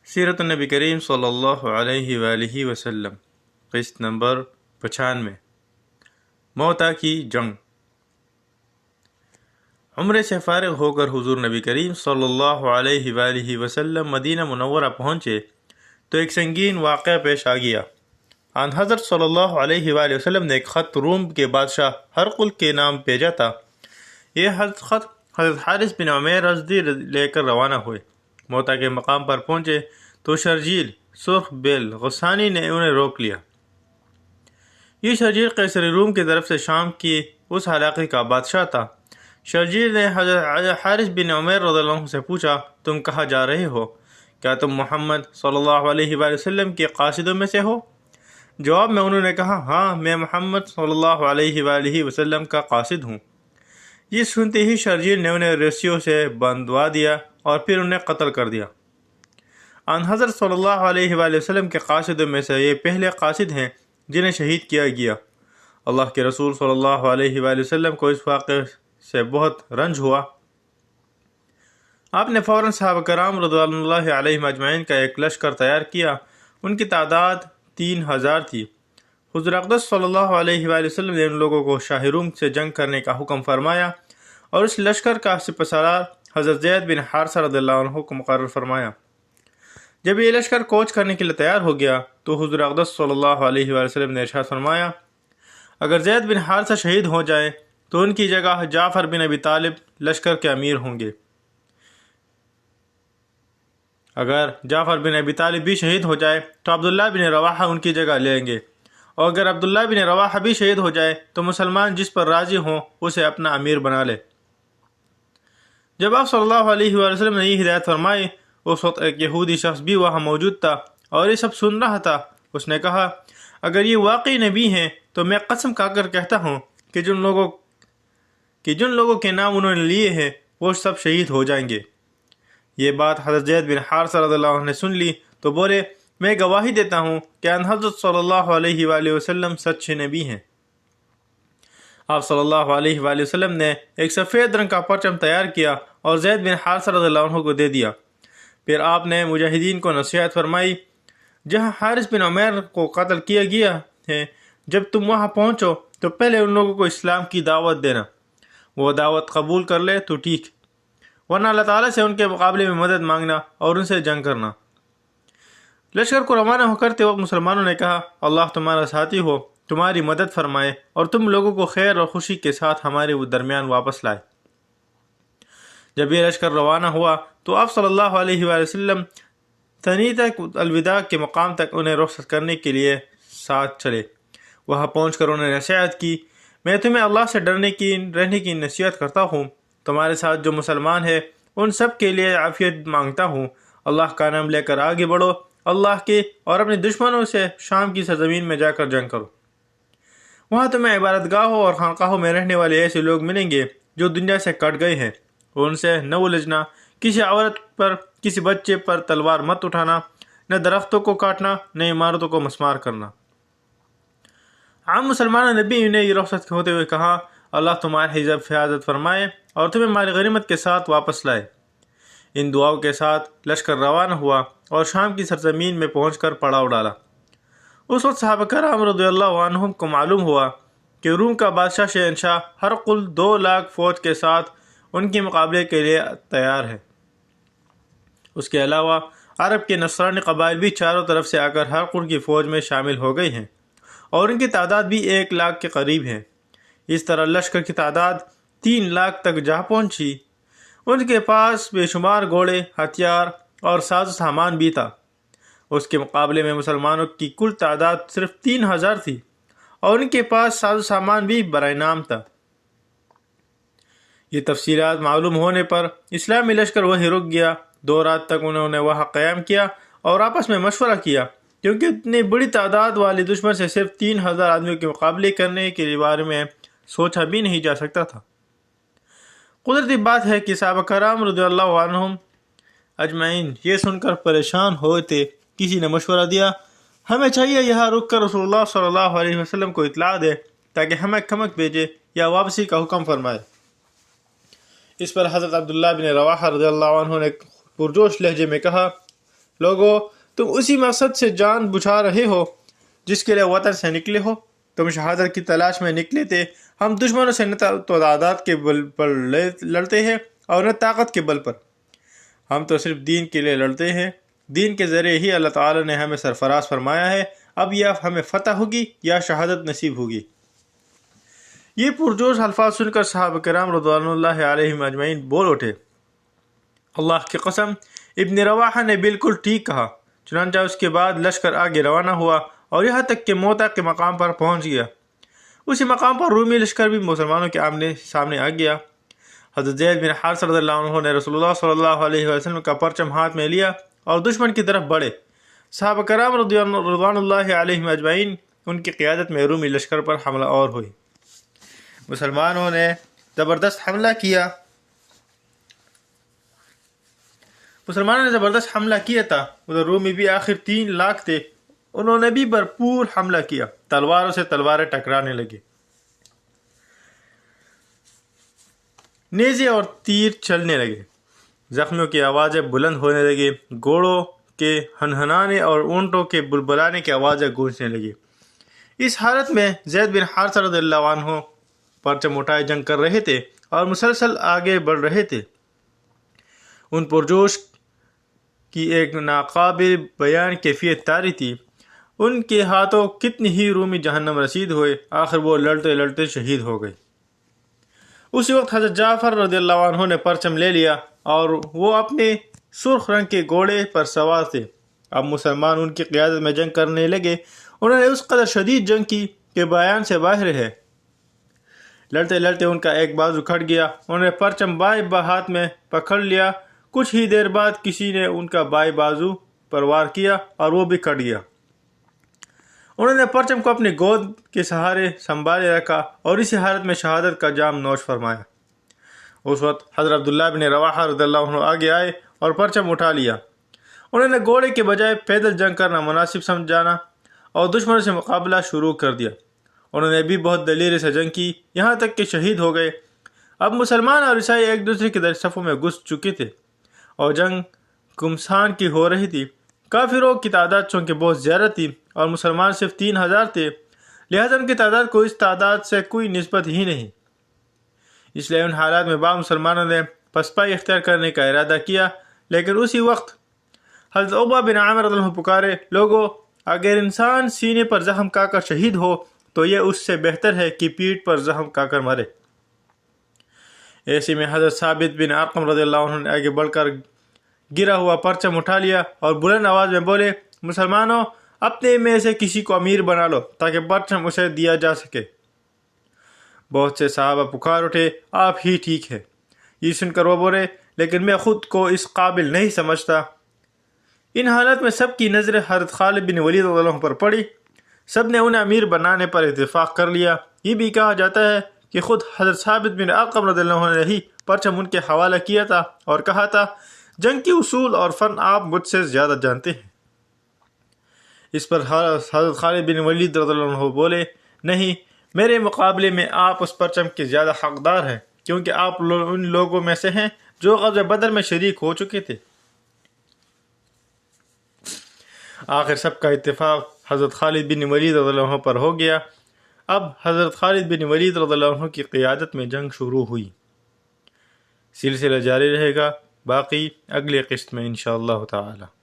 سیرت النبی کریم صلی اللہ علیہ وآلہ وسلم، قسط نمبر 95، موتا کی جنگ۔ عمرے سے فارغ ہو کر حضور نبی کریم صلی اللہ علیہ وآلہ وسلم مدینہ منورہ پہنچے تو ایک سنگین واقعہ پیش آ گیا۔ آن حضرت صلی اللہ علیہ وآلہ وسلم نے ایک خط روم کے بادشاہ ہرقل کے نام بھیجا تھا۔ یہ خط حضرت حارث بن عمیر ازدی لے کر روانہ ہوئے۔ موتا کے مقام پر پہنچے تو شرجیل سرخ بیل غسانی نے انہیں روک لیا۔ یہ شرجیل قیصر روم کی طرف سے شام کی اس علاقے کا بادشاہ تھا۔ شرجیل نے حضرت حارث بن عمیر رضی اللہ عنہ سے پوچھا، تم کہاں جا رہے ہو؟ کیا تم محمد صلی اللہ علیہ وآلہ وسلم کے قاصدوں میں سے ہو؟ جواب میں انہوں نے کہا، ہاں، میں محمد صلی اللہ علیہ وآلہ وسلم کا قاصد ہوں۔ یہ سنتے ہی شرجیل نے انہیں رسیوں سے بندھوا دیا اور پھر انہیں قتل کر دیا۔ آن حضرت صلی اللہ علیہ وآلہ وسلم کے قاصدوں میں سے یہ پہلے قاصد ہیں جنہیں شہید کیا گیا۔ اللہ کے رسول صلی اللہ علیہ وآلہ وسلم کو اس واقعے سے بہت رنج ہوا۔ آپ نے فوراً صحابہ کرام رضوان اللہ علیہم اجمعین کا ایک لشکر تیار کیا۔ ان کی تعداد 3000 تھی۔ حضور اقدس صلی اللہ علیہ وآلہ وسلم نے ان لوگوں کو شاہ روم سے جنگ کرنے کا حکم فرمایا اور اس لشکر کا سپہ سالار حضرت زید بن حارثہ رضی اللہ عنہ کو مقرر فرمایا۔ جب یہ لشکر کوچ کرنے کے لیے تیار ہو گیا تو حضور اقدس صلی اللہ علیہ وآلہ وسلم نے ارشاد فرمایا، اگر زید بن حارثہ شہید ہو جائے تو ان کی جگہ جعفر بن ابی طالب لشکر کے امیر ہوں گے۔ اگر جعفر بن ابی طالب بھی شہید ہو جائے تو عبداللہ بن رواحہ ان کی جگہ لیں گے، اور اگر عبداللہ بن رواحہ بھی شہید ہو جائے تو مسلمان جس پر راضی ہوں اسے اپنا امیر بنا لے۔ جب آپ صلی اللہ علیہ وآلہ وسلم نے یہ ہدایت فرمائی، اس وقت ایک یہودی شخص بھی وہاں موجود تھا اور یہ سب سن رہا تھا۔ اس نے کہا، اگر یہ واقعی نبی ہیں تو میں قسم کھا کر کہتا ہوں کہ جن لوگوں کے نام انہوں نے لیے ہیں وہ سب شہید ہو جائیں گے۔ یہ بات حضرت زید بن حارثہ رضی اللہ عنہ نے سن لی تو بولے، میں گواہی دیتا ہوں کہ ان حضرت صلی اللہ علیہ وآلہ وسلم سچے نبی ہیں۔ آپ صلی اللہ علیہ وآلہ وسلم نے ایک سفید رنگ کا پرچم تیار کیا اور زید بن حارثہ رضی اللہ عنہ کو دے دیا۔ پھر آپ نے مجاہدین کو نصیحت فرمائی، جہاں حارث بن عمیر کو قتل کیا گیا ہے، جب تم وہاں پہنچو تو پہلے ان لوگوں کو اسلام کی دعوت دینا۔ وہ دعوت قبول کر لے تو ٹھیک، ورنہ اللہ تعالیٰ سے ان کے مقابلے میں مدد مانگنا اور ان سے جنگ کرنا۔ لشکر کو روانہ ہو کرتے وقت مسلمانوں نے کہا، اللہ تمہارا ساتھی ہو، تمہاری مدد فرمائے اور تم لوگوں کو خیر اور خوشی کے ساتھ ہمارے درمیان واپس لائے۔ جب یہ لشکر روانہ ہوا تو آپ صلی اللہ علیہ وآلہ وسلم تنیت الوداع کے مقام تک انہیں رخصت کرنے کے لیے ساتھ چلے۔ وہاں پہنچ کر انہیں نصیحت کی، میں تمہیں اللہ سے رہنے کی نصیحت کرتا ہوں۔ تمہارے ساتھ جو مسلمان ہیں ان سب کے لیے عافیت مانگتا ہوں۔ اللہ کا نام لے کر آگے بڑھو، اللہ کے اور اپنے دشمنوں سے شام کی سرزمین میں جا کر جنگ کرو۔ وہاں تمہیں عبادت گاہوں اور خانقاہوں میں رہنے والے ایسے لوگ ملیں گے جو دنیا سے کٹ گئے ہیں۔ ان سے نہ الجھنا، کسی عورت پر کسی بچے پر تلوار مت اٹھانا، نہ درختوں کو کاٹنا، نہ عمارتوں کو مسمار کرنا۔ عام مسلمانوں نے بھی انہیں یہ رخصت ہوتے ہوئے کہا، اللہ تمہاری حفاظت فرمائے اور تمہیں مال غنیمت کے ساتھ واپس لائے۔ ان دعاؤں کے ساتھ لشکر روانہ ہوا اور شام کی سرزمین میں پہنچ کر پڑاؤ ڈالا۔ اس وقت صحابہ کرام رضی اللہ عنہم کو معلوم ہوا کہ روم کا بادشاہ شہنشاہ ہرقل 2 لاکھ فوج کے ساتھ ان کے مقابلے کے لیے تیار ہے۔ اس کے علاوہ عرب کے نصرانی قبائل بھی چاروں طرف سے آ کر ہرقل کی فوج میں شامل ہو گئی ہیں اور ان کی تعداد بھی 1 لاکھ کے قریب ہے۔ اس طرح لشکر کی تعداد 3 لاکھ تک جا پہنچی۔ ان کے پاس بے شمار گھوڑے، ہتھیار اور ساز و سامان بھی تھا۔ اس کے مقابلے میں مسلمانوں کی کل تعداد صرف 3000 تھی اور ان کے پاس ساز و سامان بھی برائے نام تھا۔ یہ تفصیلات معلوم ہونے پر اسلامی لشکر وہیں رک گیا۔ 2 رات تک انہوں نے وہاں قیام کیا اور آپس میں مشورہ کیا، کیونکہ اتنی بڑی تعداد والے دشمن سے صرف 3000 آدمیوں کے مقابلے کرنے کے بارے میں سوچا بھی نہیں جا سکتا تھا۔ قدرتی بات ہے کہ صحابہ کرام رضی اللہ عنہم اجمعین یہ سن کر پریشان ہوئے تھے۔ کسی نے مشورہ دیا، ہمیں چاہیے یہاں رک کر رسول اللہ صلی اللہ علیہ وسلم کو اطلاع دے تاکہ ہمیں کمک بھیجے یا واپسی کا حکم فرمائے۔ اس پر حضرت عبداللہ بن رواحہ رضی اللہ عنہ نے پرجوش لہجے میں کہا، لوگو تم اسی مقصد سے جان بچھا رہے ہو جس کے لیے وطن سے نکلے ہو. تم شہادت کی تلاش میں نکلے تھے. ہم دشمنوں سے نہ تعداد کے بل پر لڑتے ہیں اور نہ طاقت کے بل پر. ہم تو صرف دین کے لیے لڑتے ہیں. دین کے ذریعے ہی اللہ تعالی نے ہمیں سرفراز فرمایا ہے. اب یا ہمیں فتح ہوگی یا شہادت نصیب ہوگی. یہ پرجوش الفاظ سن کر صحابہ کرام رضوان اللہ علیہم اجمعین بول اٹھے, اللہ کی قسم, ابن رواحہ نے بالکل ٹھیک کہا. چنانچہ اس کے بعد لشکر آگے روانہ ہوا اور یہاں تک کہ موتا کے مقام پر پہنچ گیا. اسی مقام پر رومی لشکر بھی مسلمانوں کے آمنے سامنے آ گیا. حضرت زید بن حارثہ رضی اللہ عنہ نے رسول اللہ صلی اللہ علیہ وسلم کا پرچم ہاتھ میں لیا اور دشمن کی طرف بڑھے. صحابہ کرام رضوان اللہ علیہم اجمعین ان کی قیادت میں رومی لشکر پر حملہ آور ہوئی. مسلمانوں نے زبردست حملہ کیا تھا. ادھر رومی بھی آخر 3 لاکھ تھے. انہوں نے بھی بھرپور حملہ کیا. تلواروں سے تلواریں ٹکرانے لگے, نیزے اور تیر چلنے لگے, زخمیوں کی آوازیں بلند ہونے لگی, گھوڑوں کے ہنہنانے اور اونٹوں کے بلبلانے کی آوازیں گونجنے لگی. اس حالت میں زید بن حارثہ رضی اللہ عنہ پرچم اٹھائے جنگ کر رہے تھے اور مسلسل آگے بڑھ رہے تھے. ان پرجوش کی ایک ناقابل بیان کیفیت طاری تھی. ان کے ہاتھوں کتنی ہی رومی جہنم رسید ہوئے. آخر وہ لڑتے لڑتے شہید ہو گئے. اسی وقت حضرت جعفر رضی اللہ عنہ نے پرچم لے لیا اور وہ اپنے سرخ رنگ کے گھوڑے پر سوار تھے. اب مسلمان ان کی قیادت میں جنگ کرنے لگے. انہوں نے اس قدر شدید جنگ کی کہ بیان سے باہر ہے. لڑتے لڑتے ان کا ایک بازو کھٹ گیا. انہوں نے پرچم بائیں ہاتھ میں پکڑ لیا. کچھ ہی دیر بعد کسی نے ان کا بائیں بازو پر وار کیا اور وہ بھی کٹ گیا. انہوں نے پرچم کو اپنی گود کے سہارے سنبھالے رکھا اور اسی حالت میں شہادت کا جام نوش فرمایا. اس وقت حضرت عبداللہ بن رواحہ رضی اللہ عنہ آگے آئے اور پرچم اٹھا لیا. انہوں نے گھوڑے کے بجائے پیدل جنگ کرنا مناسب سمجھانا اور دشمنوں سے مقابلہ شروع کر دیا. انہوں نے بھی بہت دلیری سے جنگ کی, یہاں تک کہ شہید ہو گئے. اب مسلمان اور عیسائی ایک دوسرے کے صفوں میں گھس چکے تھے اور جنگ گمسان کی ہو رہی تھی. کافروں کی تعداد چونکہ بہت زیادہ تھی اور مسلمان صرف 3000 تھے, لہذا ان کی تعداد کو اس تعداد سے کوئی نسبت ہی نہیں. اس لیے ان حالات میں بعض مسلمانوں نے پسپائی اختیار کرنے کا ارادہ کیا. لیکن اسی وقت حضرت عقبہ بن عامر رضی اللہ عنہ پکارے, لوگو اگر انسان سینے پر زخم کھا کر شہید ہو تو یہ اس سے بہتر ہے کہ پیٹھ پر زخم کھا کر مرے. ایسے میں حضرت ثابت بن ارقم رضی اللہ عنہ نے آگے بڑھ کر گرا ہوا پرچم اٹھا لیا اور بلند آواز میں بولے, مسلمانوں اپنے میں سے کسی کو امیر بنا لو تاکہ پرچم اسے دیا جا سکے. بہت سے صحابہ پکار اٹھے, آپ ہی ٹھیک ہے. یہ سن کر وہ بولے, لیکن میں خود کو اس قابل نہیں سمجھتا. ان حالات میں سب کی نظر حضرت خالد بن ولید رضی اللہ عنہ پر پڑی. سب نے انہیں امیر بنانے پر اتفاق کر لیا. یہ بھی کہا جاتا ہے کہ خود حضرت ثابت بن ارقم رضی اللہ عنہ نے ہی پرچم ان کے حوالہ کیا تھا اور کہا تھا, جنگ کے اصول اور فن آپ مجھ سے زیادہ جانتے ہیں. اس پر حضرت خالد بن ولید رضی اللہ عنہ بولے, نہیں, میرے مقابلے میں آپ اس پرچم کے زیادہ حقدار ہیں, کیونکہ آپ ان لوگوں میں سے ہیں جو غزوہ بدر میں شریک ہو چکے تھے. آخر سب کا اتفاق حضرت خالد بن ولید رضی اللہ عنہ پر ہو گیا. اب حضرت خالد بن ولید رضی اللہ عنہ کی قیادت میں جنگ شروع ہوئی. سلسلہ جاری رہے گا, باقی اگلے قسط میں انشاءاللہ تعالی.